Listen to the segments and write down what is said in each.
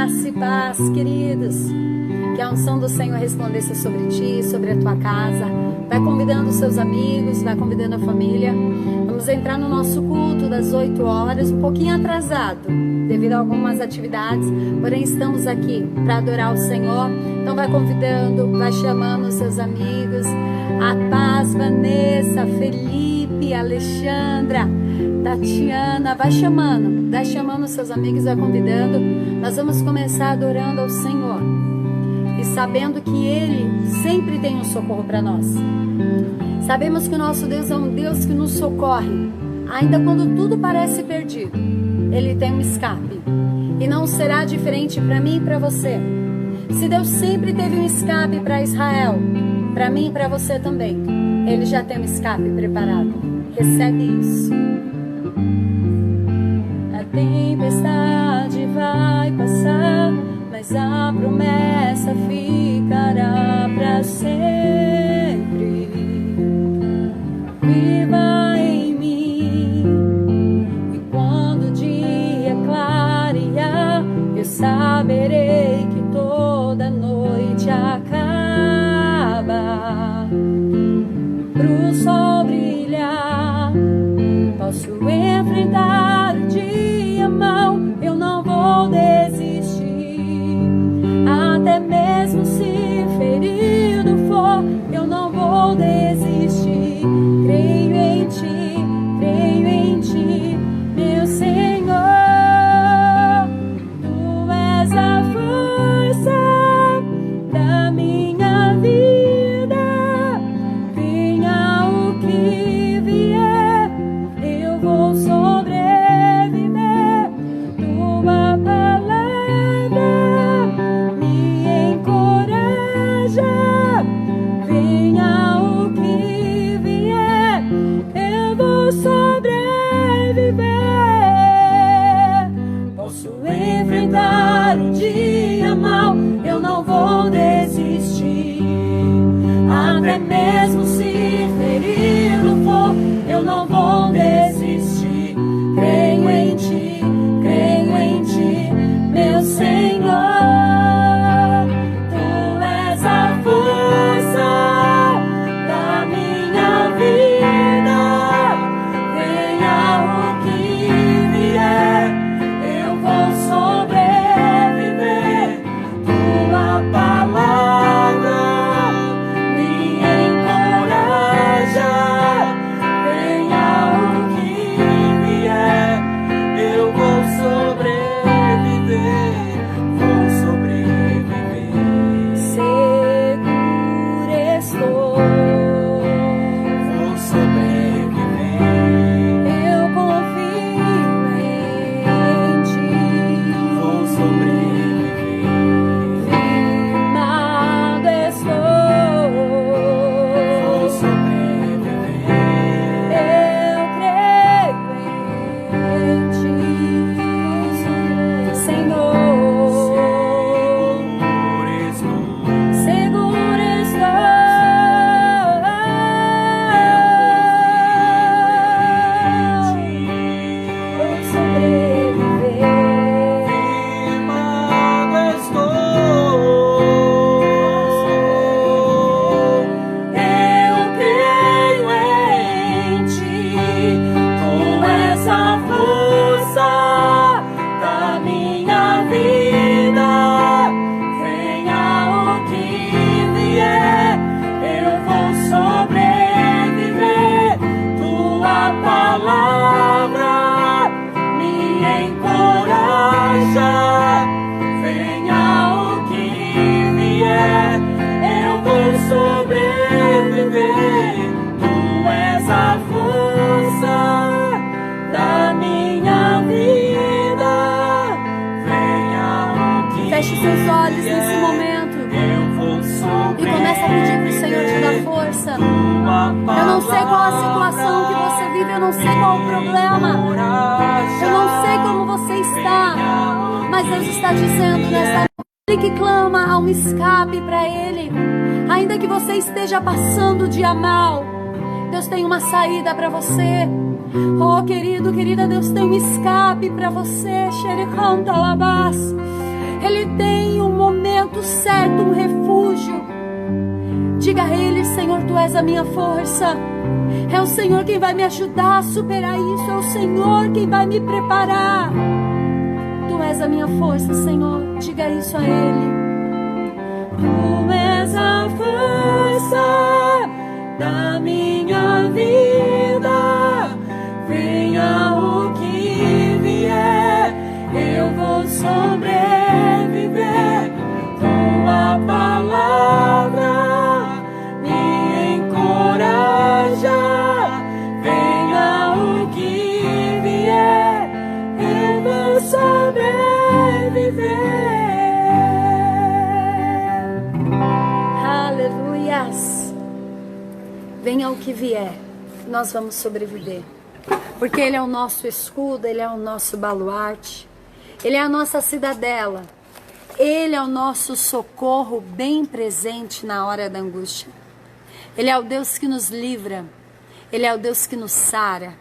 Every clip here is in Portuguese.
Graça e paz, queridos. Que a unção do Senhor resplandeça sobre ti, sobre a tua casa. Vai convidando os seus amigos, vai convidando a família. Vamos entrar no nosso culto das 8 horas, um pouquinho atrasado, devido a algumas atividades, porém estamos aqui para adorar o Senhor. Então vai convidando, vai chamando os seus amigos. A Paz, Vanessa, Felipe, Alexandra, Tatiana, vai chamando os seus amigos, vai convidando. Nós vamos começar adorando ao Senhor e sabendo que Ele sempre tem um socorro para nós. Sabemos que o nosso Deus é um Deus que nos socorre, ainda quando tudo parece perdido. Ele tem um escape e não será diferente para mim e para você. Se Deus sempre teve um escape para Israel, para mim e para você também, Ele já tem um escape preparado. Recebe isso. A tempestade vai passar, mas a promessa ficará para sempre. Viva em mim, e quando o dia clarear, eu saberei que toda noite acaba. Pro sol brilhar, posso enfrentar o dia mau, eu não vou desistir. Até mesmo se ferido for, eu não vou desistir. Creio em ti, meu Senhor. Tu és a força da minha vida. Venha o que vier, eu vou sobreviver. Tua palavra me encoraja. Venha o que vier, eu vou sobreviver. Posso enfrentar o dia mau, eu não vou desistir. Até mesmo se ferido for, eu não vou desistir. Creio em ti, meu Senhor. Tu és a força da minha vida. Venha o que vier, eu vou sobreviver. Tua palavra me encoraja. Venha o que vier, eu vou sobreviver. Vou sobreviver. Seguro estou. Vou sobreviver. Eu confio em ti. Vou sobreviver. Firmado estou. Vou sobreviver. Eu creio em ti, Senhor. Seguro estou. Vou sobreviver. Firmado estou. Eu creio em ti. Tu és a força da minha vida. Venha o que vier, eu vou sobreviver. Tua palavra me encoraja. Venha o que vier, eu vou sobreviver. Tu és a força da minha vida. Venha o que feche seus olhos nesse momento eu vou sobreviver. E começa a pedir para o Senhor te dar força. Eu não sei qual a situação que você vive, eu não sei qual o problema, eu não sei como você está, mas Deus está dizendo nessa noite que clama a um escape para Ele. Ainda que você esteja passando o dia mal, Deus tem uma saída para você. Oh, querido, querida, Deus tem um escape para você. Ele tem um momento certo, um refúgio. Diga a Ele: Senhor, Tu és a minha força. É o Senhor quem vai me ajudar a superar isso. É o Senhor quem vai me preparar. Tu és a minha força, Senhor. Diga isso a Ele. Tu és a força da minha vida. Venha o que vier, eu vou sobreviver. Tua palavra me encoraja. Venha o que vier, eu vou sobreviver. Aleluias. Venha o que vier, nós vamos sobreviver. Porque Ele é o nosso escudo, Ele é o nosso baluarte, Ele é a nossa cidadela, Ele é o nosso socorro bem presente na hora da angústia. Ele é o Deus que nos livra, Ele é o Deus que nos sara,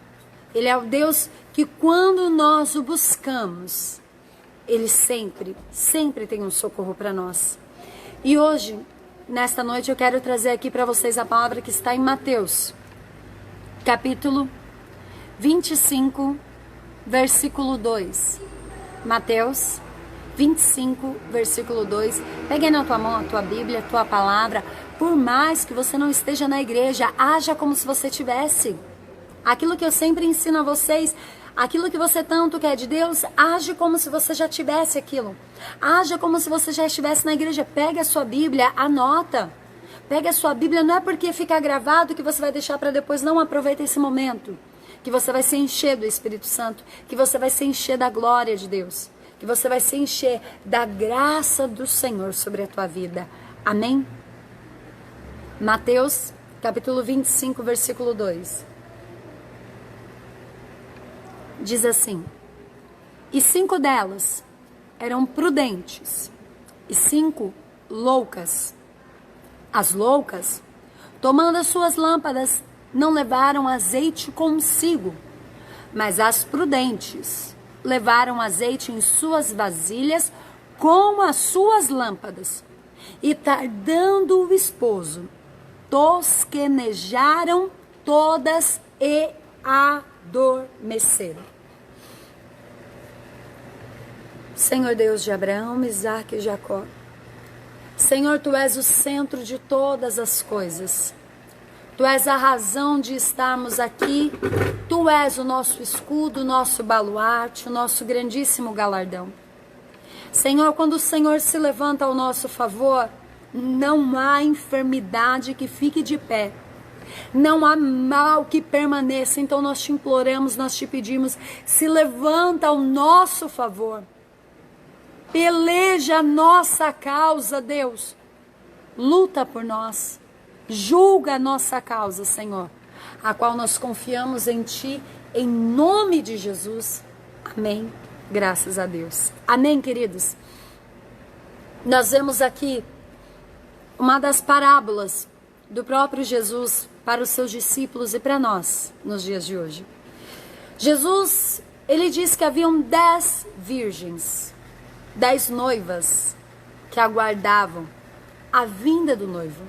Ele é o Deus que quando nós o buscamos, Ele sempre, sempre tem um socorro para nós. E hoje, nesta noite, eu quero trazer aqui para vocês a palavra que está em Mateus, capítulo 25, versículo 2. Mateus 25, versículo 2. Pegue na tua mão a tua Bíblia, a tua palavra. Por mais que você não esteja na igreja, haja como se você tivesse. Aquilo que eu sempre ensino a vocês, aquilo que você tanto quer de Deus, age como se você já tivesse aquilo. Haja como se você já estivesse na igreja. Pegue a sua Bíblia, anota. Pegue a sua Bíblia, não é porque fica gravado que você vai deixar para depois. Não, aproveita esse momento. Que você vai se encher do Espírito Santo, que você vai se encher da glória de Deus, que você vai se encher da graça do Senhor sobre a tua vida. Amém? Mateus, capítulo 25, versículo 2. Diz assim: E 5 delas eram prudentes, e 5 loucas. As loucas, tomando as suas lâmpadas, não levaram azeite consigo, mas as prudentes levaram azeite em suas vasilhas com as suas lâmpadas. E tardando o esposo, tosquenejaram todas e adormeceram. Senhor Deus de Abraão, Isaque e Jacó, Senhor, Tu és o centro de todas as coisas. Tu és a razão de estarmos aqui. Tu és o nosso escudo, o nosso baluarte, o nosso grandíssimo galardão. Senhor, quando o Senhor se levanta ao nosso favor, não há enfermidade que fique de pé. Não há mal que permaneça. Então nós te imploramos, nós te pedimos, se levanta ao nosso favor. Peleja a nossa causa, Deus. Luta por nós. Julga a nossa causa, Senhor, a qual nós confiamos em Ti, em nome de Jesus. Amém. Graças a Deus. Amém, queridos? Nós vemos aqui uma das parábolas do próprio Jesus para os seus discípulos e para nós, nos dias de hoje. Jesus, ele diz que haviam 10 virgens, 10 noivas que aguardavam a vinda do noivo.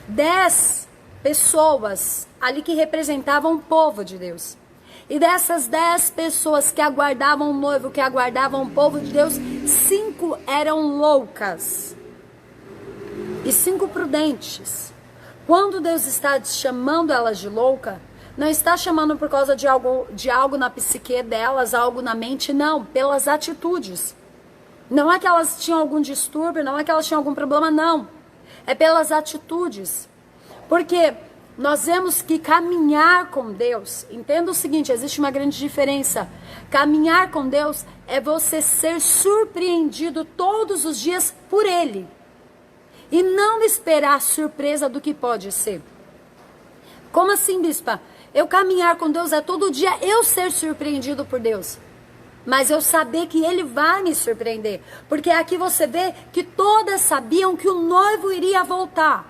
10 pessoas ali que representavam o povo de Deus. E dessas 10 pessoas que aguardavam o noivo, que aguardavam o povo de Deus, 5 eram loucas e 5 prudentes. Quando Deus está chamando elas de louca, não está chamando por causa de algo na psique delas, algo na mente, não, pelas atitudes. Não é que elas tinham algum distúrbio, não é que elas tinham algum problema, não. É pelas atitudes. Porque nós vemos que caminhar com Deus, entenda o seguinte, existe uma grande diferença. Caminhar com Deus é você ser surpreendido todos os dias por Ele. E não esperar surpresa do que pode ser. Como assim, bispa? Eu caminhar com Deus é todo dia eu ser surpreendido por Deus. Mas eu saber que Ele vai me surpreender. Porque aqui você vê que todas sabiam que o noivo iria voltar.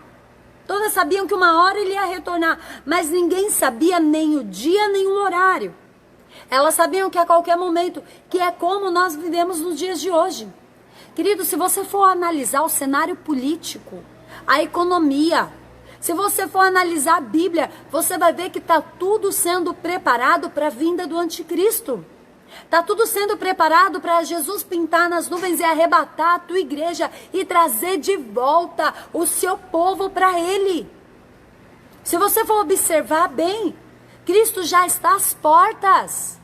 Todas sabiam que uma hora ele ia retornar. Mas ninguém sabia nem o dia, nem o horário. Elas sabiam que a qualquer momento, que é como nós vivemos nos dias de hoje. Querido, se você for analisar o cenário político, a economia, se você for analisar a Bíblia, você vai ver que está tudo sendo preparado para a vinda do anticristo. Está tudo sendo preparado para Jesus pintar nas nuvens e arrebatar a tua igreja e trazer de volta o seu povo para Ele. Se você for observar bem, Cristo já está às portas.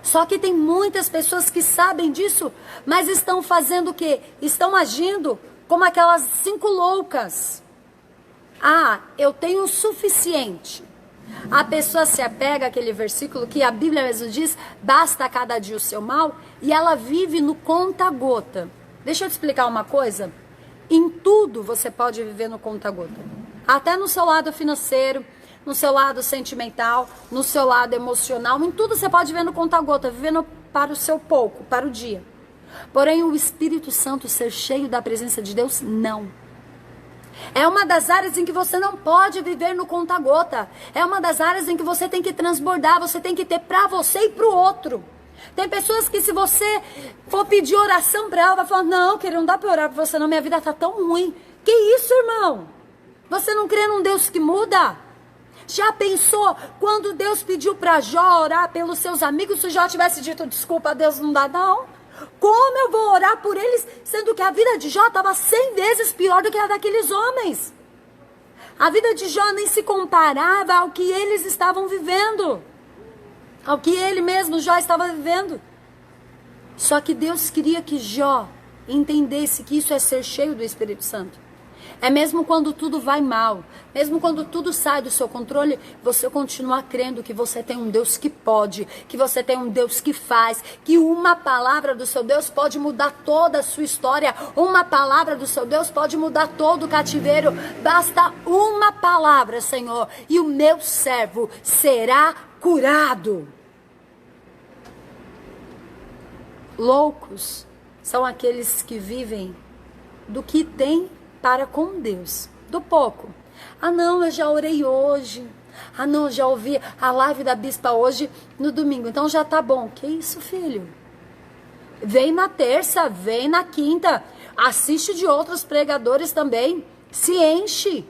Só que tem muitas pessoas que sabem disso, mas estão fazendo o quê? Estão agindo como aquelas 5 loucas. Ah, eu tenho o suficiente. A pessoa se apega àquele versículo que a Bíblia mesmo diz, basta a cada dia o seu mal, e ela vive no conta-gota. Deixa eu te explicar uma coisa. Em tudo você pode viver no conta-gota. Até no seu lado financeiro, no seu lado sentimental, no seu lado emocional, em tudo você pode viver no conta-gota, vivendo para o seu pouco, para o dia. Porém, o Espírito Santo ser cheio da presença de Deus, não. É uma das áreas em que você não pode viver no conta-gota. É uma das áreas em que você tem que transbordar, você tem que ter para você e para o outro. Tem pessoas que se você for pedir oração para ela, vai falar, não, querido, não dá para orar para você não, minha vida tá tão ruim. Que isso, irmão? Você não crê num Deus que muda? Já pensou quando Deus pediu para Jó orar pelos seus amigos, se Jó tivesse dito, desculpa, Deus não dá não? Como eu vou orar por eles, sendo que a vida de Jó estava 100 vezes pior do que a daqueles homens? A vida de Jó nem se comparava ao que eles estavam vivendo, ao que ele mesmo, Jó, estava vivendo. Só que Deus queria que Jó entendesse que isso é ser cheio do Espírito Santo. É mesmo quando tudo vai mal, mesmo quando tudo sai do seu controle, você continua crendo que você tem um Deus que pode, que você tem um Deus que faz, que uma palavra do seu Deus pode mudar toda a sua história, uma palavra do seu Deus pode mudar todo o cativeiro. Basta uma palavra, Senhor, e o meu servo será curado. Loucos são aqueles que vivem do que tem para com Deus, do pouco. Ah não, eu já orei hoje. Ah não, eu já ouvi a live da bispa hoje no domingo, então já tá bom. Que isso, filho? Vem na terça, vem na quinta, assiste de outros pregadores também, se enche.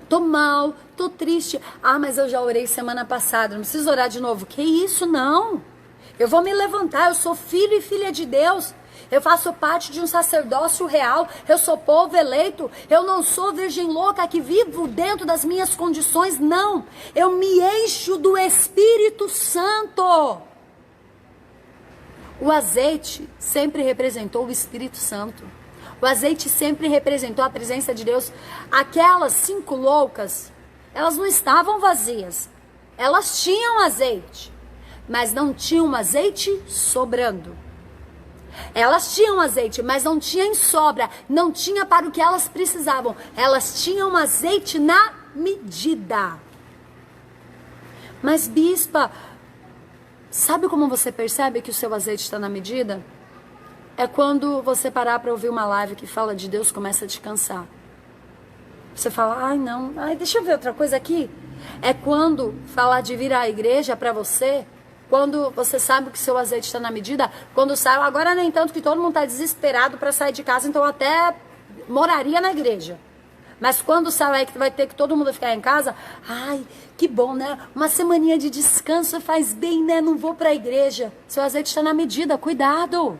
Tô mal, tô triste. Ah, mas eu já orei semana passada, não preciso orar de novo. Que isso, não. Eu vou me levantar, eu sou filho e filha de Deus. Eu faço parte de um sacerdócio real, eu sou povo eleito, eu não sou virgem louca que vivo dentro das minhas condições, não. Eu me encho do Espírito Santo. O azeite sempre representou o Espírito Santo. O azeite sempre representou a presença de Deus. Aquelas 5 loucas, elas não estavam vazias, elas tinham azeite, mas não tinham azeite sobrando. Elas tinham azeite, mas não tinha em sobra, não tinha para o que elas precisavam. Elas tinham azeite na medida. Mas bispa, sabe como você percebe que o seu azeite está na medida? É quando você parar para ouvir uma live que fala de Deus, começa a te cansar. Você fala, ai não, ai deixa eu ver outra coisa aqui. É quando falar de vir à igreja para você, quando você sabe que seu azeite está na medida, quando sai, agora nem tanto que todo mundo está desesperado para sair de casa, então até moraria na igreja. Mas quando sai aí que vai ter que todo mundo ficar em casa, ai, que bom, né? Uma semaninha de descanso faz bem, né? Não vou para a igreja. Seu azeite está na medida, cuidado.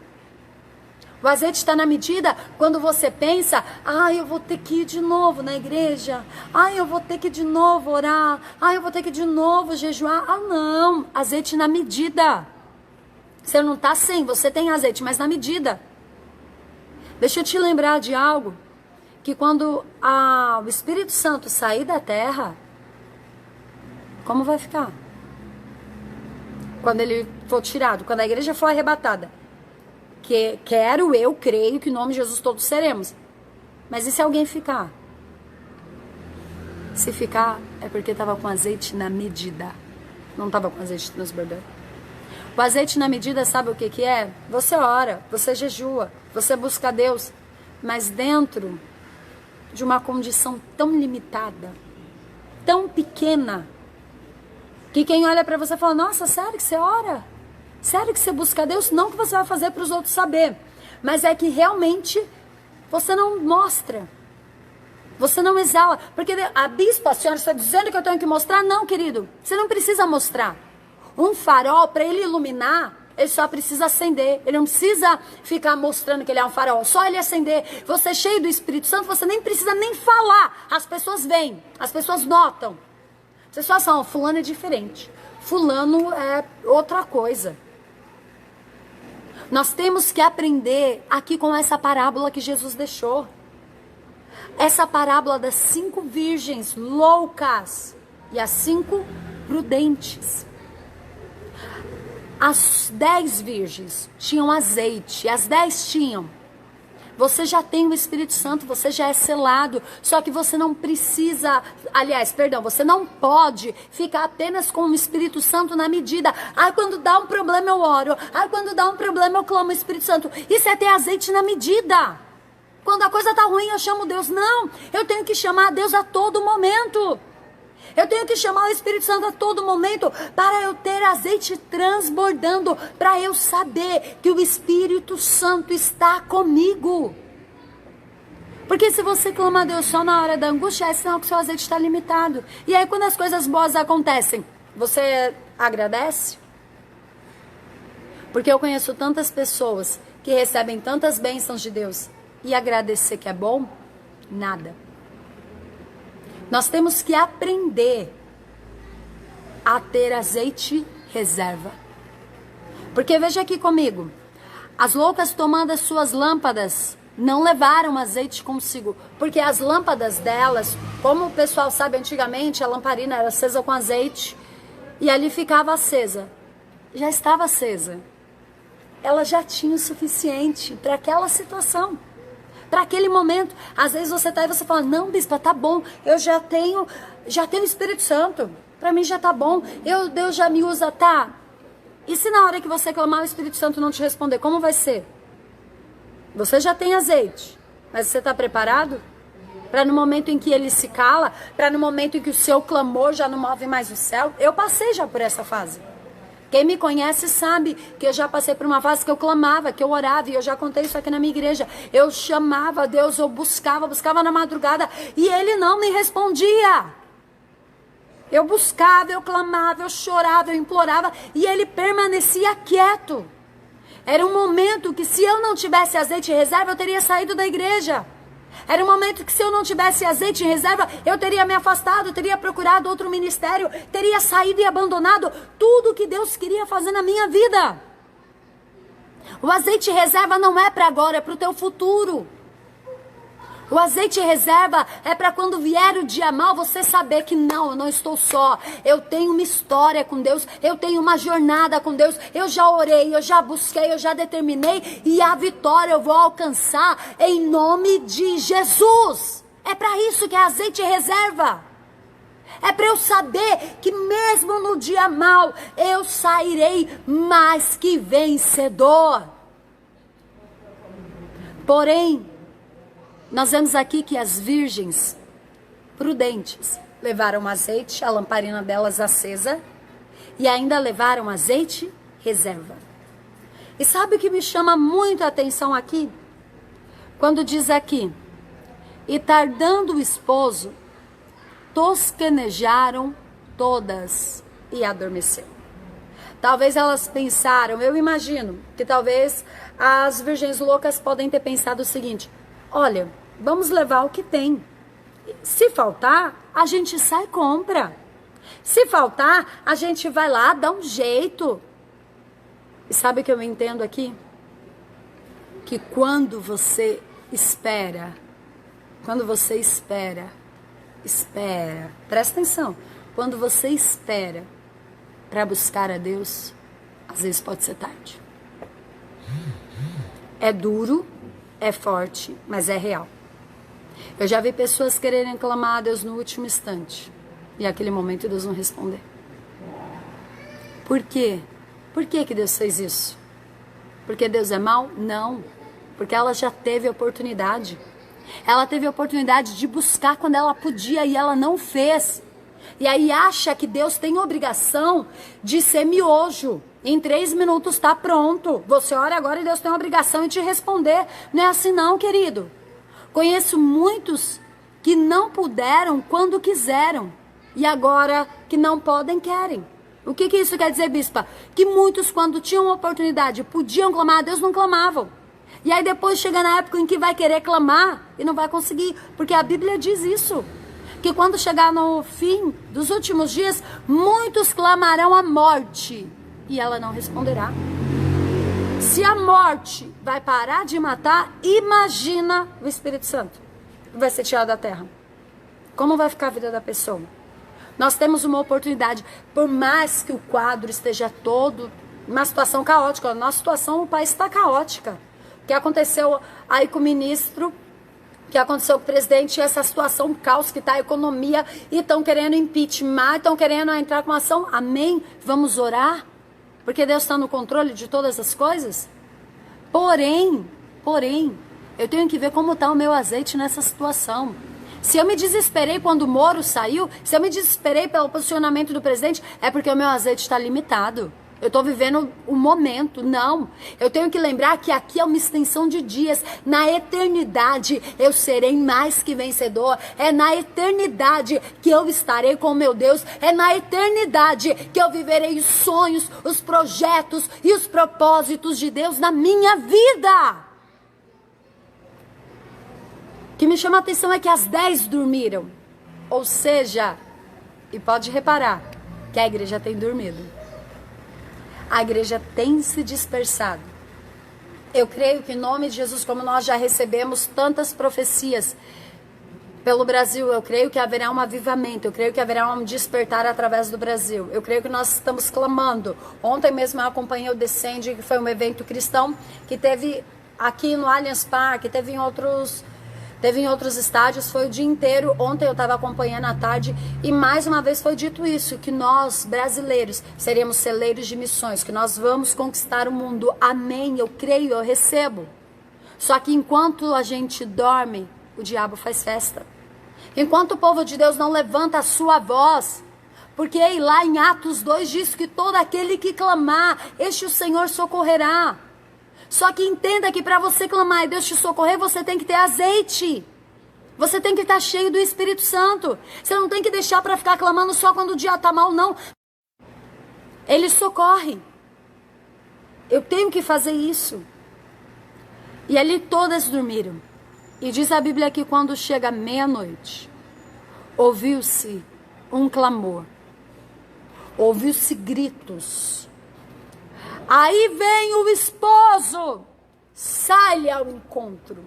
O azeite está na medida quando você pensa, eu vou ter que ir de novo na igreja, eu vou ter que ir de novo orar, eu vou ter que ir de novo jejuar. Não, azeite na medida. Você não está sem, você tem azeite, mas na medida. Deixa eu te lembrar de algo, que quando o Espírito Santo sair da terra, como vai ficar? Quando ele for tirado, quando a igreja for arrebatada. Que eu creio que em nome de Jesus todos seremos. Mas e se alguém ficar? Se ficar, é porque estava com azeite na medida. Não estava com azeite transbordando. O azeite na medida, sabe o que é? Você ora, você jejua, você busca Deus, mas dentro de uma condição tão limitada, tão pequena, que quem olha para você fala, nossa, sério que você ora? Sério que você busca Deus? Não que você vai fazer para os outros saber, mas é que realmente você não mostra. Você não exala. Porque a bispa, a senhora está dizendo que eu tenho que mostrar? Não, querido. Você não precisa mostrar. Um farol, para ele iluminar, ele só precisa acender. Ele não precisa ficar mostrando que ele é um farol. Só ele acender. Você é cheio do Espírito Santo, você nem precisa nem falar. As pessoas veem. As pessoas notam. As pessoas falam, fulano é diferente. Fulano é outra coisa. Nós temos que aprender aqui com essa parábola que Jesus deixou. Essa parábola das 5 virgens loucas e as 5 prudentes. As 10 virgens tinham azeite, as 10 tinham. Você já tem o Espírito Santo, você já é selado, só que você não precisa, você não pode ficar apenas com o Espírito Santo na medida. Quando dá um problema eu oro, quando dá um problema eu clamo o Espírito Santo. Isso é ter azeite na medida. Quando a coisa tá ruim eu chamo Deus. Não, eu tenho que chamar Deus a todo momento. Eu tenho que chamar o Espírito Santo a todo momento para eu ter azeite transbordando, para eu saber que o Espírito Santo está comigo. Porque se você clama a Deus só na hora da angústia, é sinal que seu azeite está limitado. E aí quando as coisas boas acontecem, você agradece? Porque eu conheço tantas pessoas que recebem tantas bênçãos de Deus e agradecer que é bom, nada. Nós temos que aprender a ter azeite reserva. Porque veja aqui comigo, as loucas tomando as suas lâmpadas não levaram azeite consigo, porque as lâmpadas delas, como o pessoal sabe antigamente, a lamparina era acesa com azeite e ali ficava acesa. Já estava acesa. Ela já tinha o suficiente para aquela situação. Para aquele momento, às vezes você tá aí e você fala, não, bispa, tá bom, eu já tenho o Espírito Santo, para mim já tá bom, Deus já me usa, tá? E se na hora que você clamar o Espírito Santo não te responder, como vai ser? Você já tem azeite, mas você tá preparado? Para no momento em que ele se cala, para no momento em que o seu clamor já não move mais o céu? Eu passei já por essa fase. Quem me conhece sabe que eu já passei por uma fase que eu clamava, que eu orava, e eu já contei isso aqui na minha igreja. Eu chamava a Deus, eu buscava na madrugada, e Ele não me respondia. Eu buscava, eu clamava, eu chorava, eu implorava, e Ele permanecia quieto. Era um momento que se eu não tivesse azeite em reserva, eu teria saído da igreja. Era um momento que se eu não tivesse azeite em reserva, eu teria me afastado, teria procurado outro ministério, teria saído e abandonado tudo que Deus queria fazer na minha vida. O azeite em reserva não é para agora, é para o teu futuro. O azeite em reserva é para quando vier o dia mal, você saber que não, eu não estou só. Eu tenho uma história com Deus, eu tenho uma jornada com Deus. Eu já orei, eu já busquei, eu já determinei. E a vitória eu vou alcançar em nome de Jesus. É para isso que é azeite em reserva. É para eu saber que mesmo no dia mal, eu sairei mais que vencedor. Porém, nós vemos aqui que as virgens prudentes levaram azeite, a lamparina delas acesa, e ainda levaram azeite reserva. E sabe o que me chama muito a atenção aqui? Quando diz aqui, e tardando o esposo, tosquenejaram todas e adormeceu. Talvez elas pensaram, eu imagino, que talvez as virgens loucas podem ter pensado o seguinte, olha, vamos levar o que tem. Se faltar, a gente sai e compra. Se faltar, a gente vai lá, dá um jeito. E sabe o que eu entendo aqui? Que quando você espera, presta atenção. Quando você espera para buscar a Deus, às vezes pode ser tarde. É duro, é forte, mas é real. Eu já vi pessoas quererem clamar a Deus no último instante. E naquele momento Deus não responder. Por quê? Por que Deus fez isso? Porque Deus é mau? Não. Porque ela já teve a oportunidade. Ela teve a oportunidade de buscar quando ela podia e ela não fez. E aí acha que Deus tem obrigação de ser miojo. Em 3 minutos está pronto. Você ora agora e Deus tem a obrigação de te responder. Não é assim não, querido. Conheço muitos que não puderam quando quiseram. E agora que não podem, querem. O que isso quer dizer, bispa? Que muitos, quando tinham oportunidade, podiam clamar a Deus, não clamavam. E aí depois chega na época em que vai querer clamar e não vai conseguir. Porque a Bíblia diz isso. Que quando chegar no fim dos últimos dias, muitos clamarão a morte. E ela não responderá. Se a morte vai parar de matar, imagina o Espírito Santo. Vai ser tirado da terra. Como vai ficar a vida da pessoa? Nós temos uma oportunidade, por mais que o quadro esteja todo, uma situação caótica. Na nossa situação, o país está caótica. O que aconteceu aí com o ministro, o que aconteceu com o presidente, essa situação, o caos que está a economia, e estão querendo impeachment, estão querendo entrar com ação. Amém? Vamos orar? Porque Deus está no controle de todas as coisas? Porém, eu tenho que ver como está o meu azeite nessa situação. Se eu me desesperei quando o Moro saiu, se eu me desesperei pelo posicionamento do presidente, é porque o meu azeite está limitado. Eu estou vivendo o momento. Não. Eu tenho que lembrar que aqui é uma extensão de dias. Na eternidade eu serei mais que vencedor. É na eternidade que eu estarei com meu Deus. É na eternidade que eu viverei os sonhos, os projetos e os propósitos de Deus na minha vida. O que me chama a atenção é que as 10 dormiram. Ou seja, e pode reparar que a igreja tem dormido. A igreja tem se dispersado. Eu creio que em nome de Jesus, como nós já recebemos tantas profecias pelo Brasil, eu creio que haverá um avivamento, eu creio que haverá um despertar através do Brasil. Eu creio que nós estamos clamando. Ontem mesmo eu acompanhei o Descende, que foi um evento cristão que teve aqui no Allianz Parque, teve em outros estádios, foi o dia inteiro. Ontem eu estava acompanhando à tarde e mais uma vez foi dito isso, que nós, brasileiros, seremos celeiros de missões, que nós vamos conquistar o mundo. Amém, eu creio, eu recebo. Só que enquanto a gente dorme, o diabo faz festa. Enquanto o povo de Deus não levanta a sua voz, porque lá em Atos 2 diz que todo aquele que clamar, este o Senhor socorrerá. Só que entenda que para você clamar e Deus te socorrer, você tem que ter azeite. Você tem que estar cheio do Espírito Santo. Você não tem que deixar para ficar clamando só quando o dia está mal, não. Ele socorre. Eu tenho que fazer isso. E ali todas dormiram. E diz a Bíblia que quando chega meia-noite, ouviu-se um clamor. Ouviu-se gritos. Aí vem o esposo, sai-lhe ao encontro.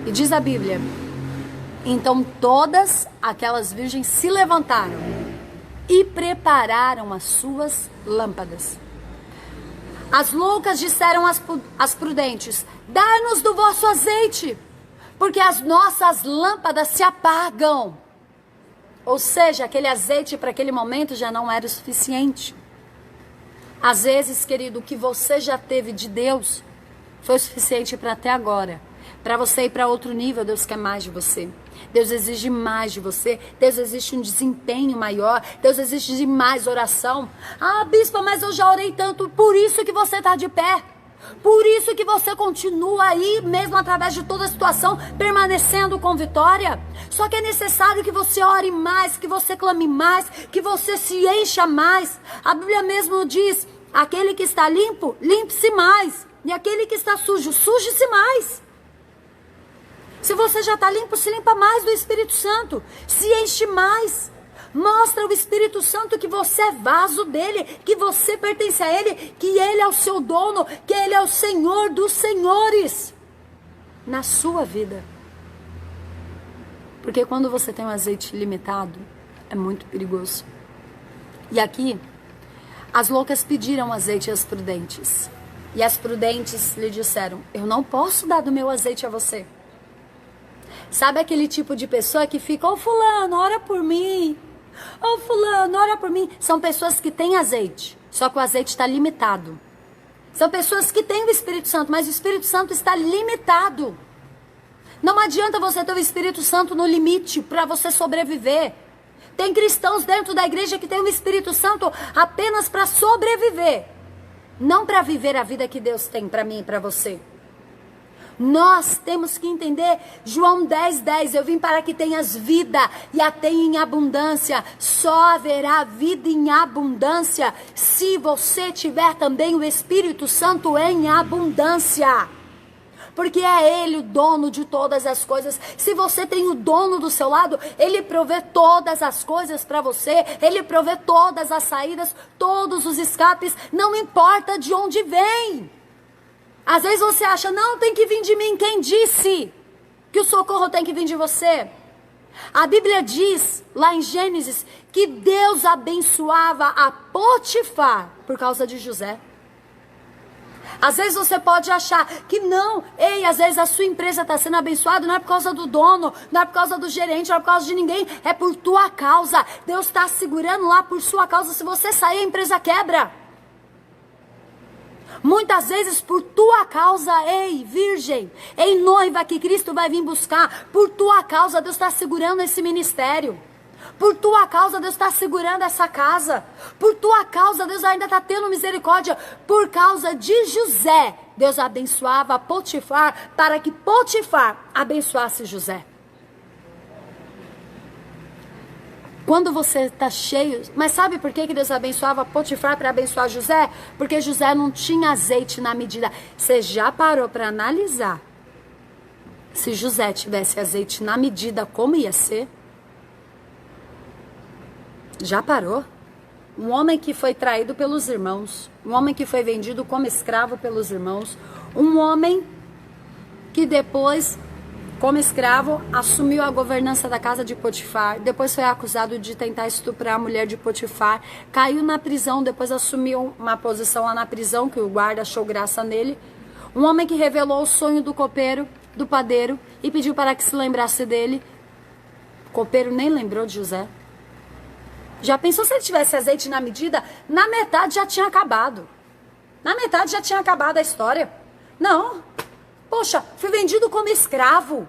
E diz a Bíblia, então todas aquelas virgens se levantaram e prepararam as suas lâmpadas. As loucas disseram às prudentes, dai-nos do vosso azeite, porque as nossas lâmpadas se apagam. Ou seja, aquele azeite para aquele momento já não era o suficiente. Às vezes, querido, o que você já teve de Deus foi o suficiente para até agora. Para você ir para outro nível, Deus quer mais de você. Deus exige mais de você. Deus exige um desempenho maior. Deus exige mais oração. Ah, bispa, mas eu já orei tanto. Por isso que você está de pé. Por isso que você continua aí, mesmo através de toda a situação, permanecendo com vitória. Só que é necessário que você ore mais, que você clame mais, que você se encha mais. A Bíblia mesmo diz, aquele que está limpo, limpe-se mais. E aquele que está sujo, suje-se mais. Se você já está limpo, se limpa mais do Espírito Santo. Se enche mais. Mostra ao Espírito Santo que você é vaso dele, que você pertence a ele, que ele é o seu dono, que ele é o Senhor dos senhores na sua vida. Porque quando você tem um azeite limitado, é muito perigoso. E aqui, as loucas pediram azeite às prudentes. E as prudentes lhe disseram, eu não posso dar do meu azeite a você. Sabe aquele tipo de pessoa que fica, ô fulano, ora por mim. Ô fulano, ora por mim. São pessoas que têm azeite, só que o azeite está limitado. São pessoas que têm o Espírito Santo, mas o Espírito Santo está limitado. Não adianta você ter o Espírito Santo no limite para você sobreviver. Tem cristãos dentro da igreja que tem o Espírito Santo apenas para sobreviver, não para viver a vida que Deus tem para mim e para você. Nós temos que entender João 10:10, eu vim para que tenhas vida e a tenha em abundância. Só haverá vida em abundância se você tiver também o Espírito Santo em abundância. Porque é Ele o dono de todas as coisas. Se você tem o dono do seu lado, Ele provê todas as coisas para você. Ele provê todas as saídas, todos os escapes, não importa de onde vem. Às vezes você acha, não, tem que vir de mim. Quem disse que o socorro tem que vir de você? A Bíblia diz, lá em Gênesis, que Deus abençoava a Potifar por causa de José. Às vezes você pode achar que não, às vezes a sua empresa está sendo abençoada, não é por causa do dono, não é por causa do gerente, não é por causa de ninguém, é por tua causa. Deus está segurando lá por sua causa, se você sair a empresa quebra. Muitas vezes por tua causa, virgem, noiva que Cristo vai vir buscar, por tua causa Deus está segurando esse ministério. Por tua causa Deus está segurando essa casa. Por tua causa Deus ainda está tendo misericórdia. Por causa de José, Deus abençoava Potifar para que Potifar abençoasse José. Quando você está cheio... Mas sabe por que Deus abençoava Potifar para abençoar José? Porque José não tinha azeite na medida. Você já parou para analisar se José tivesse azeite na medida, como ia ser? Já parou? Um homem que foi traído pelos irmãos, um homem que foi vendido como escravo pelos irmãos, um homem que depois, como escravo, assumiu a governança da casa de Potifar, depois foi acusado de tentar estuprar a mulher de Potifar, caiu na prisão, depois assumiu uma posição lá na prisão, que o guarda achou graça nele. Um homem que revelou o sonho do copeiro, do padeiro, e pediu para que se lembrasse dele. O copeiro nem lembrou de José. Já pensou se ele tivesse azeite na medida? Na metade já tinha acabado. Na metade já tinha acabado a história. Não. Poxa, fui vendido como escravo.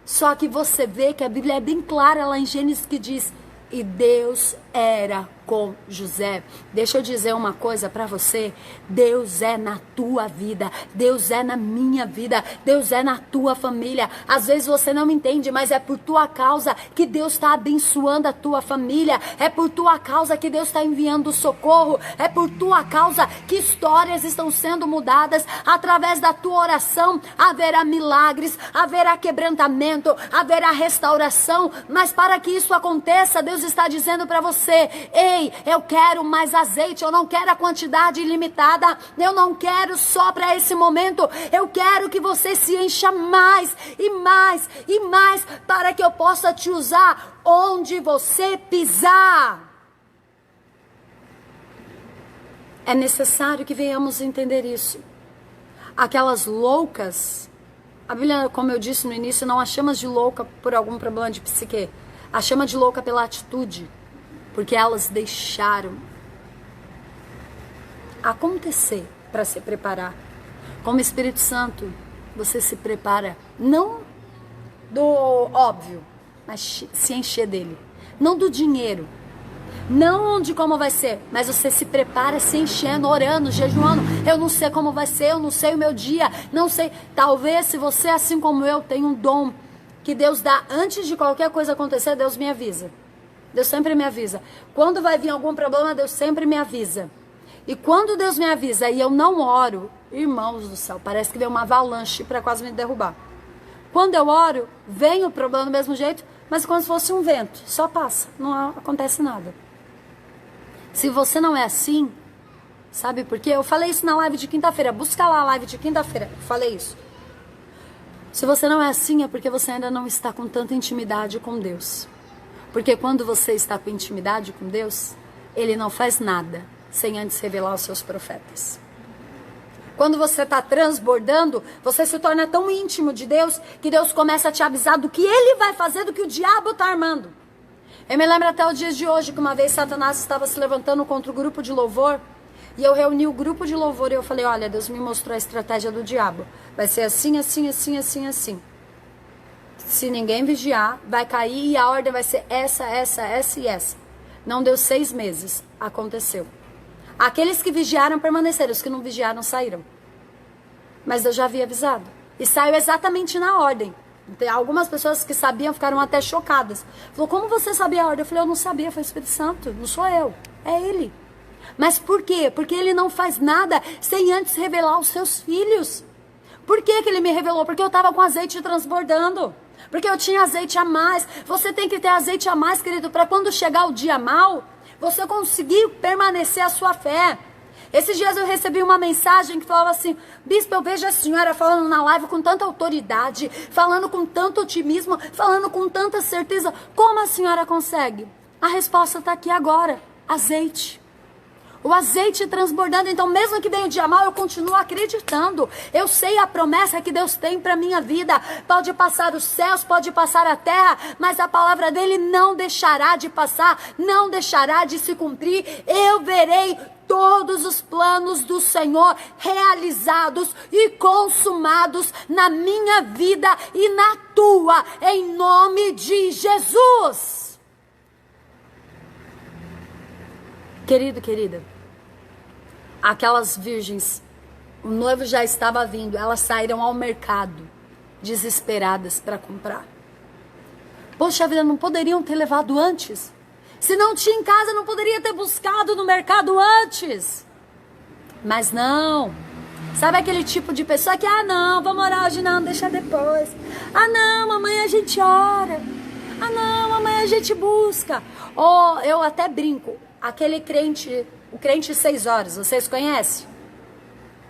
Só que você vê que a Bíblia é bem clara lá em Gênesis que diz: e Deus era com José. Deixa eu dizer uma coisa para você. Deus é na tua vida. Deus é na minha vida. Deus é na tua família. Às vezes você não entende, mas é por tua causa que Deus está abençoando a tua família. É por tua causa que Deus está enviando socorro. É por tua causa que histórias estão sendo mudadas. Através da tua oração haverá milagres, haverá quebrantamento, haverá restauração. Mas para que isso aconteça, Deus está dizendo para você: eu quero mais azeite, eu não quero a quantidade ilimitada, eu não quero só para esse momento, eu quero que você se encha mais e mais e mais, para que eu possa te usar onde você pisar. É necessário que venhamos entender isso. Aquelas loucas, a Bíblia, como eu disse no início, não a chama de louca por algum problema de psique, a chama de louca pela atitude. Porque elas deixaram acontecer para se preparar. Como Espírito Santo, você se prepara não do óbvio, mas se encher dele. Não do dinheiro, não de como vai ser, mas você se prepara se enchendo, orando, jejuando. Eu não sei como vai ser, eu não sei o meu dia, não sei. Talvez se você, assim como eu, tem um dom que Deus dá antes de qualquer coisa acontecer, Deus me avisa. Deus sempre me avisa. Quando vai vir algum problema, Deus sempre me avisa. E quando Deus me avisa e eu não oro, irmãos do céu, parece que vem uma avalanche para quase me derrubar. Quando eu oro, vem o problema do mesmo jeito, mas como se fosse um vento, só passa, não acontece nada. Se você não é assim, sabe por quê? Eu falei isso na live de quinta-feira, busca lá a live de quinta-feira, eu falei isso. Se você não é assim, é porque você ainda não está com tanta intimidade com Deus. Porque quando você está com intimidade com Deus, Ele não faz nada sem antes revelar os seus profetas. Quando você está transbordando, você se torna tão íntimo de Deus, que Deus começa a te avisar do que Ele vai fazer, do que o diabo está armando. Eu me lembro até o dia de hoje, que uma vez Satanás estava se levantando contra o grupo de louvor, e eu reuni o grupo de louvor e eu falei: olha, Deus me mostrou a estratégia do diabo. Vai ser assim, assim, assim, assim, assim. Se ninguém vigiar, vai cair e a ordem vai ser essa e essa. Não deu 6 meses. Aconteceu. Aqueles que vigiaram permaneceram, os que não vigiaram saíram. Mas Deus já havia avisado. E saiu exatamente na ordem. Tem algumas pessoas que sabiam ficaram até chocadas. Falou, como você sabia a ordem? Eu falei, eu não sabia, foi o Espírito Santo, não sou eu, é Ele. Mas por quê? Porque Ele não faz nada sem antes revelar os seus filhos. Por que Ele me revelou? Porque eu estava com azeite transbordando. Porque eu tinha azeite a mais. Você tem que ter azeite a mais, querido, para quando chegar o dia mau, você conseguir permanecer a sua fé. Esses dias eu recebi uma mensagem que falava assim, bispo, eu vejo a senhora falando na live com tanta autoridade, falando com tanto otimismo, falando com tanta certeza. Como a senhora consegue? A resposta está aqui agora, azeite. O azeite transbordando, então mesmo que venha o dia mal, eu continuo acreditando. Eu sei a promessa que Deus tem para minha vida. Pode passar os céus, pode passar a terra, mas a palavra dele não deixará de passar, não deixará de se cumprir. Eu verei todos os planos do Senhor realizados e consumados na minha vida e na tua, em nome de Jesus. Querido, querida, aquelas virgens, o noivo já estava vindo, elas saíram ao mercado, desesperadas para comprar. Poxa vida, não poderiam ter levado antes? Se não tinha em casa, não poderia ter buscado no mercado antes. Mas não. Sabe aquele tipo de pessoa que, não, vamos orar hoje não, deixa depois. Não, amanhã a gente ora. Não, amanhã a gente busca. Ou eu até brinco, aquele crente, o crente 6 horas, vocês conhecem?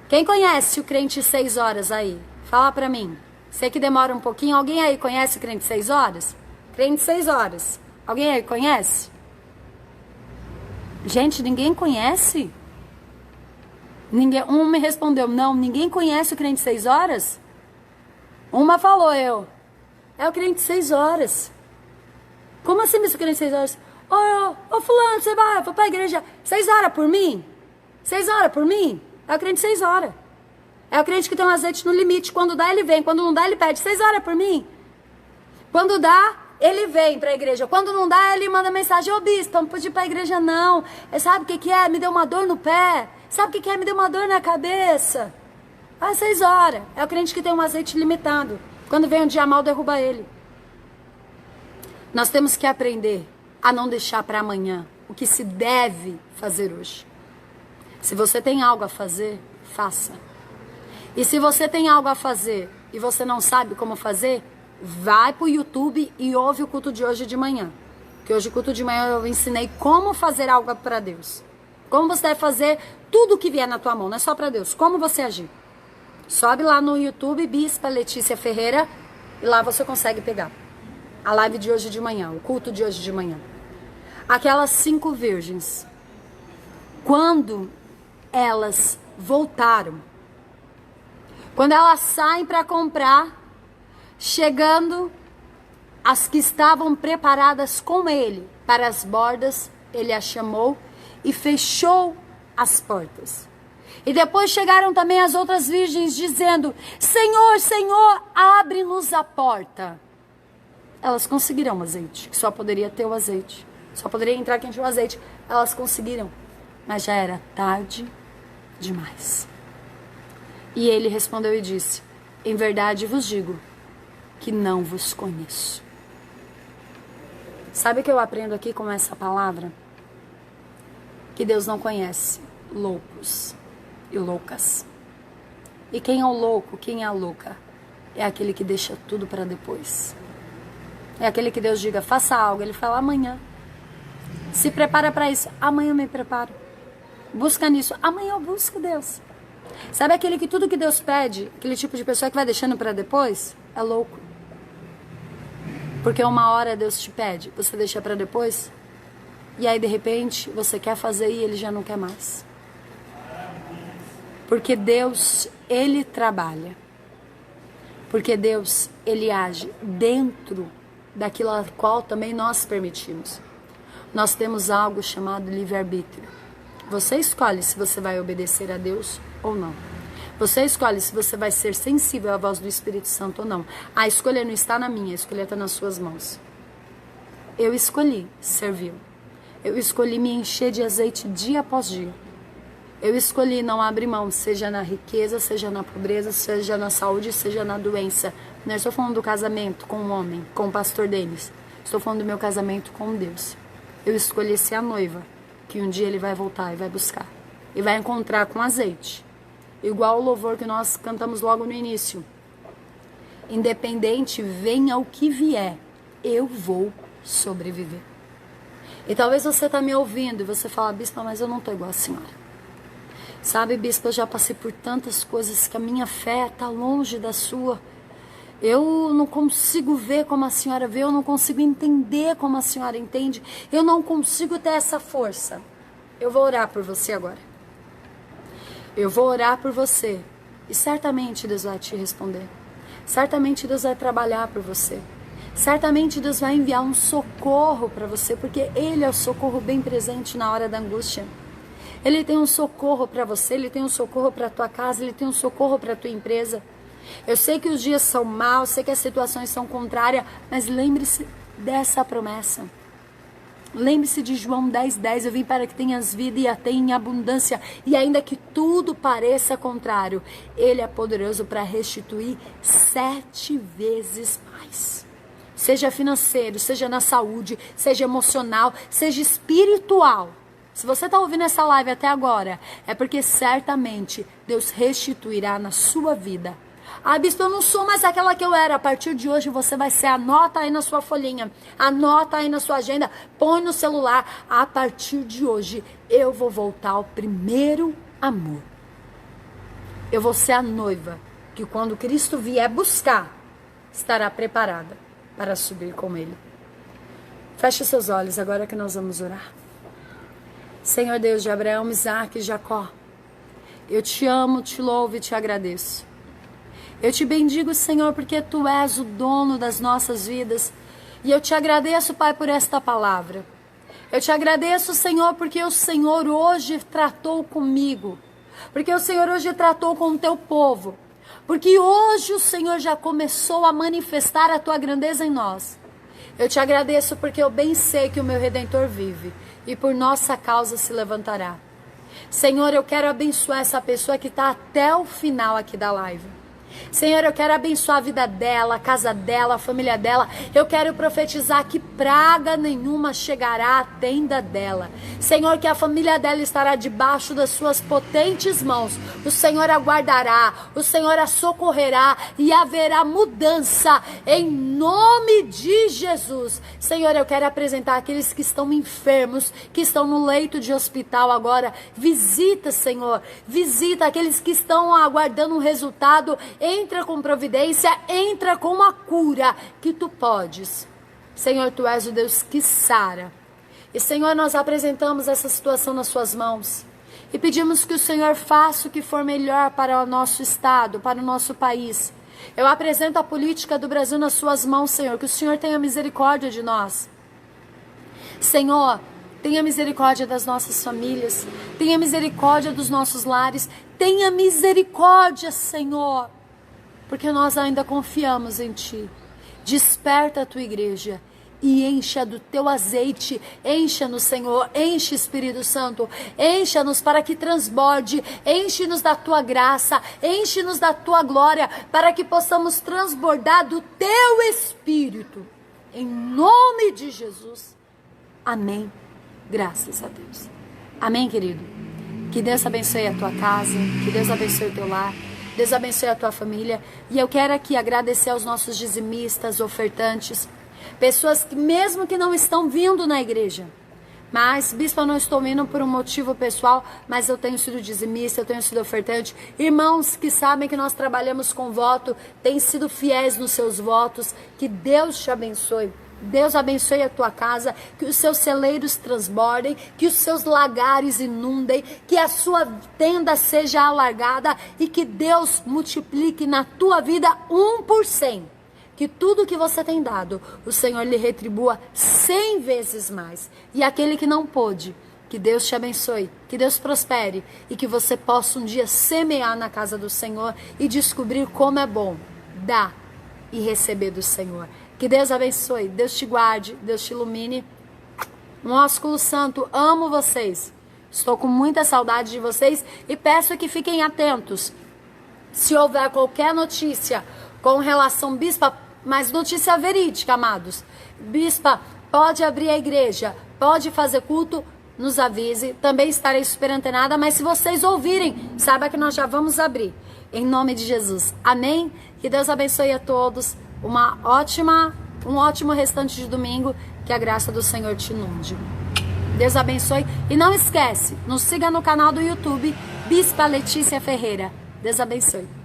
Quem conhece o crente 6 horas aí? Fala pra mim. Sei que demora um pouquinho. Alguém aí conhece o crente 6 horas? Crente 6 horas. Alguém aí conhece? Gente, ninguém conhece? Ninguém, um me respondeu, não, ninguém conhece o crente 6 horas? Uma falou, é o crente 6 horas. Como assim, o crente 6 horas? Ô fulano, você vai pra igreja 6 horas por mim? 6 horas por mim? É o crente 6 horas. É o crente que tem um azeite no limite. Quando dá, ele vem. Quando não dá, ele pede 6 horas por mim. Quando dá, ele vem pra igreja. Quando não dá, ele manda mensagem. Ô bispo, não pude ir pra igreja não. Sabe o que é? Me deu uma dor no pé. Sabe o que é? Me deu uma dor na cabeça. 6 horas. É o crente que tem um azeite limitado. Quando vem um dia mal, derruba ele. Nós temos que aprender a não deixar para amanhã o que se deve fazer hoje. Se você tem algo a fazer, faça. E se você tem algo a fazer e você não sabe como fazer, vai pro YouTube e ouve o culto de hoje de manhã. Que hoje, o culto de manhã, eu ensinei como fazer algo para Deus. Como você deve fazer tudo que vier na tua mão, não é só para Deus. Como você agir. Sobe lá no YouTube, Bispa Letícia Ferreira, e lá você consegue pegar a live de hoje de manhã, o culto de hoje de manhã. Aquelas 5 virgens, quando elas voltaram, quando elas saem para comprar, chegando as que estavam preparadas com ele para as bordas, ele as chamou e fechou as portas. E depois chegaram também as outras virgens dizendo, Senhor, Senhor, abre-nos a porta. Elas conseguiram o azeite, que só poderia ter o azeite. Só poderia entrar quem tinha o azeite. Elas conseguiram, mas já era tarde demais. E ele respondeu e disse, em verdade vos digo que não vos conheço. Sabe o que eu aprendo aqui com essa palavra? Que Deus não conhece loucos e loucas. E quem é o louco, quem é a louca? É aquele que deixa tudo para depois. É aquele que Deus diga, faça algo. Ele fala, amanhã. Se prepara para isso. Amanhã eu me preparo. Busca nisso. Amanhã eu busco Deus. Sabe aquele que tudo que Deus pede, aquele tipo de pessoa que vai deixando para depois? É louco. Porque uma hora Deus te pede, você deixa para depois. E aí de repente você quer fazer e ele já não quer mais. Porque Deus, ele trabalha. Porque Deus, ele age dentro daquilo a qual também nós permitimos. Nós temos algo chamado livre-arbítrio. Você escolhe se você vai obedecer a Deus ou não. Você escolhe se você vai ser sensível à voz do Espírito Santo ou não. A escolha não está na minha, a escolha está nas suas mãos. Eu escolhi servir. Eu escolhi me encher de azeite dia após dia. Eu escolhi não abrir mão, seja na riqueza, seja na pobreza, seja na saúde, seja na doença. Não estou falando do casamento com um homem, com o pastor Denis. Estou falando do meu casamento com Deus. Eu escolhi ser a noiva, que um dia ele vai voltar e vai buscar. E vai encontrar com azeite. Igual o louvor que nós cantamos logo no início. Independente, venha o que vier, eu vou sobreviver. E talvez você está me ouvindo e você fala, bispa, mas eu não estou igual a senhora. Sabe, bispa, eu já passei por tantas coisas que a minha fé está longe da sua. Eu não consigo ver como a senhora vê, eu não consigo entender como a senhora entende. Eu não consigo ter essa força. Eu vou orar por você agora. Eu vou orar por você. E certamente Deus vai te responder. Certamente Deus vai trabalhar por você. Certamente Deus vai enviar um socorro para você, porque Ele é o socorro bem presente na hora da angústia. Ele tem um socorro para você, Ele tem um socorro para a tua casa, Ele tem um socorro para a tua empresa. Eu sei que os dias são maus, sei que as situações são contrárias, mas lembre-se dessa promessa. Lembre-se de João 10:10, eu vim para que tenhas vida e a tenha em abundância, e ainda que tudo pareça contrário, Ele é poderoso para restituir 7 vezes mais. Seja financeiro, seja na saúde, seja emocional, seja espiritual. Se você está ouvindo essa live até agora, é porque certamente Deus restituirá na sua vida. Ah, bispo, eu não sou mais aquela que eu era. A partir de hoje você vai ser, anota aí na sua folhinha, anota aí na sua agenda, põe no celular. A partir de hoje eu vou voltar ao primeiro amor. Eu vou ser a noiva que quando Cristo vier buscar, estará preparada para subir com Ele. Feche seus olhos agora que nós vamos orar. Senhor Deus de Abraão, Isaque e Jacó, eu te amo, te louvo e te agradeço. Eu te bendigo, Senhor, porque Tu és o dono das nossas vidas. E eu te agradeço, Pai, por esta palavra. Eu te agradeço, Senhor, porque o Senhor hoje tratou comigo. Porque o Senhor hoje tratou com o Teu povo. Porque hoje o Senhor já começou a manifestar a Tua grandeza em nós. Eu te agradeço porque eu bem sei que o meu Redentor vive e por nossa causa se levantará. Senhor, eu quero abençoar essa pessoa que está até o final aqui da live. Senhor, eu quero abençoar a vida dela, a casa dela, a família dela. Eu quero profetizar que praga nenhuma chegará à tenda dela. Senhor, que a família dela estará debaixo das suas potentes mãos. O Senhor a guardará, o Senhor a socorrerá e haverá mudança em nome de Jesus. Senhor, eu quero apresentar aqueles que estão enfermos, que estão no leito de hospital agora. Visita, Senhor, visita aqueles que estão aguardando um resultado. Entra com providência, entra com a cura que Tu podes. Senhor, Tu és o Deus que sara. E Senhor, nós apresentamos essa situação nas Suas mãos. E pedimos que o Senhor faça o que for melhor para o nosso estado, para o nosso país. Eu apresento a política do Brasil nas Suas mãos, Senhor. Que o Senhor tenha misericórdia de nós. Senhor, tenha misericórdia das nossas famílias. Tenha misericórdia dos nossos lares. Tenha misericórdia, Senhor. Porque nós ainda confiamos em Ti. Desperta a Tua igreja e encha do Teu azeite. Encha-nos, Senhor. Enche, Espírito Santo. Encha-nos para que transborde. Enche-nos da Tua graça. Enche-nos da Tua glória. Para que possamos transbordar do Teu Espírito. Em nome de Jesus. Amém. Graças a Deus. Amém, querido. Que Deus abençoe a tua casa. Que Deus abençoe o teu lar. Deus abençoe a tua família. E eu quero aqui agradecer aos nossos dizimistas, ofertantes, pessoas que mesmo que não estão vindo na igreja, mas, bispo, eu não estou vindo por um motivo pessoal, mas eu tenho sido dizimista, eu tenho sido ofertante. Irmãos que sabem que nós trabalhamos com voto, têm sido fiéis nos seus votos. Que Deus te abençoe. Deus abençoe a tua casa, que os seus celeiros transbordem, que os seus lagares inundem, que a sua tenda seja alargada e que Deus multiplique na tua vida 1%. Que tudo que você tem dado, o Senhor lhe retribua 100 vezes mais. E aquele que não pôde, Que Deus te abençoe, que Deus prospere e que você possa um dia semear na casa do Senhor e descobrir como é bom dar e receber do Senhor. Que Deus abençoe, Deus te guarde, Deus te ilumine. Um ósculo santo, amo vocês. Estou com muita saudade de vocês e peço que fiquem atentos. Se houver qualquer notícia com relação, bispa, mas notícia verídica, amados. Bispa, pode abrir a igreja, pode fazer culto, nos avise. Também estarei super antenada, mas se vocês ouvirem, saiba que nós já vamos abrir. Em nome de Jesus. Amém? Que Deus abençoe a todos. Um ótimo restante de domingo. Que a graça do Senhor te inunde. Deus abençoe. E não esquece, nos siga no canal do YouTube, Bispa Letícia Ferreira. Deus abençoe.